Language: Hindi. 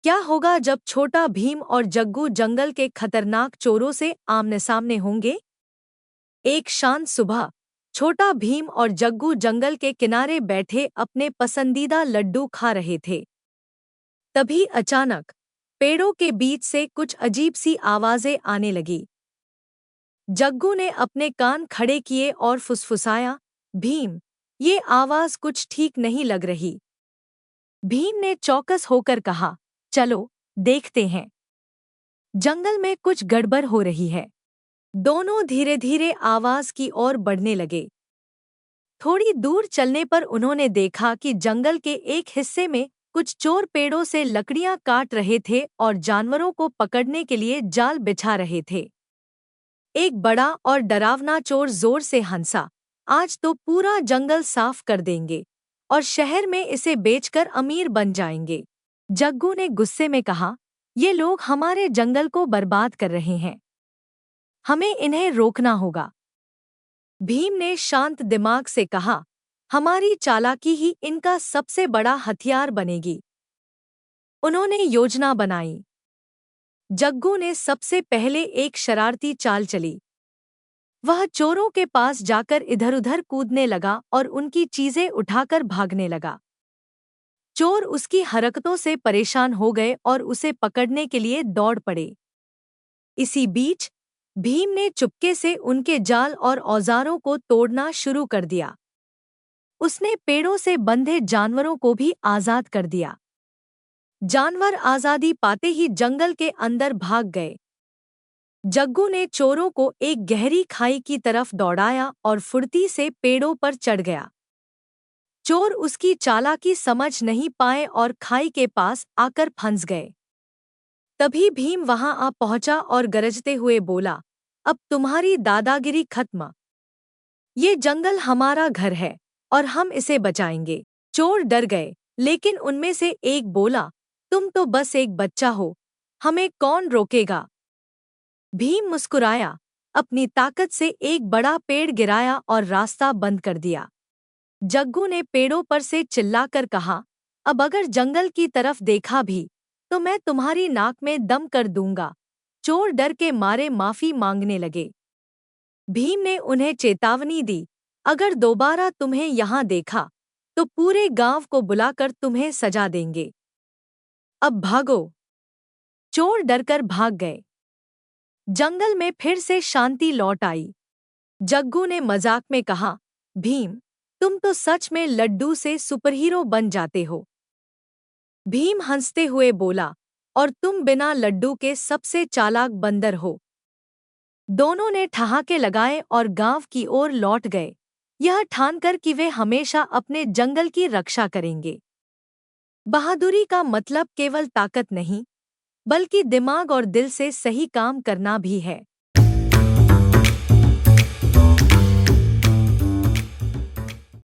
क्या होगा जब छोटा भीम और जग्गू जंगल के खतरनाक चोरों से आमने सामने होंगे? एक शांत सुबह छोटा भीम और जग्गू जंगल के किनारे बैठे अपने पसंदीदा लड्डू खा रहे थे। तभी अचानक पेड़ों के बीच से कुछ अजीब सी आवाजें आने लगी। जग्गू ने अपने कान खड़े किए और फुसफुसाया, भीम, ये आवाज कुछ ठीक नहीं लग रही। भीम ने चौकस होकर कहा, चलो देखते हैं। जंगल में कुछ गड़बड़ हो रही है। दोनों धीरे धीरे आवाज की ओर बढ़ने लगे। थोड़ी दूर चलने पर उन्होंने देखा कि जंगल के एक हिस्से में कुछ चोर पेड़ों से लकड़ियां काट रहे थे और जानवरों को पकड़ने के लिए जाल बिछा रहे थे। एक बड़ा और डरावना चोर जोर से हंसा, आज तो पूरा जंगल साफ कर देंगे और शहर में इसे बेचकर अमीर बन जाएंगे। जग्गू ने गुस्से में कहा, ये लोग हमारे जंगल को बर्बाद कर रहे हैं, हमें इन्हें रोकना होगा। भीम ने शांत दिमाग से कहा, हमारी चालाकी ही इनका सबसे बड़ा हथियार बनेगी। उन्होंने योजना बनाई। जग्गू ने सबसे पहले एक शरारती चाल चली। वह चोरों के पास जाकर इधर-उधर कूदने लगा और उनकी चीजें उठाकर भागने लगा। चोर उसकी हरकतों से परेशान हो गए और उसे पकड़ने के लिए दौड़ पड़े। इसी बीच भीम ने चुपके से उनके जाल और औजारों को तोड़ना शुरू कर दिया। उसने पेड़ों से बंधे जानवरों को भी आजाद कर दिया। जानवर आजादी पाते ही जंगल के अंदर भाग गए। जग्गू ने चोरों को एक गहरी खाई की तरफ दौड़ाया और फुर्ती से पेड़ों पर चढ़ गया। चोर उसकी चालाकी समझ नहीं पाए और खाई के पास आकर फंस गए। तभी भीम वहां आ पहुंचा और गरजते हुए बोला, अब तुम्हारी दादागिरी खत्म। ये जंगल हमारा घर है और हम इसे बचाएंगे। चोर डर गए, लेकिन उनमें से एक बोला, तुम तो बस एक बच्चा हो, हमें कौन रोकेगा। भीम मुस्कुराया, अपनी ताकत से एक बड़ा पेड़ गिराया और रास्ता बंद कर दिया। जग्गू ने पेड़ों पर से चिल्लाकर कहा, अब अगर जंगल की तरफ देखा भी तो मैं तुम्हारी नाक में दम कर दूंगा। चोर डर के मारे माफी मांगने लगे। भीम ने उन्हें चेतावनी दी, अगर दोबारा तुम्हें यहाँ देखा तो पूरे गांव को बुलाकर तुम्हें सजा देंगे। अब भागो। चोर डरकर भाग गए। जंगल में फिर से शांति लौट आई। जग्गू ने मजाक में कहा, भीम, तुम तो सच में लड्डू से सुपरहीरो बन जाते हो। भीम हंसते हुए बोला, और तुम बिना लड्डू के सबसे चालाक बंदर हो। दोनों ने ठहाके लगाए और गांव की ओर लौट गए, यह ठानकर कि वे हमेशा अपने जंगल की रक्षा करेंगे। बहादुरी का मतलब केवल ताकत नहीं, बल्कि दिमाग और दिल से सही काम करना भी है।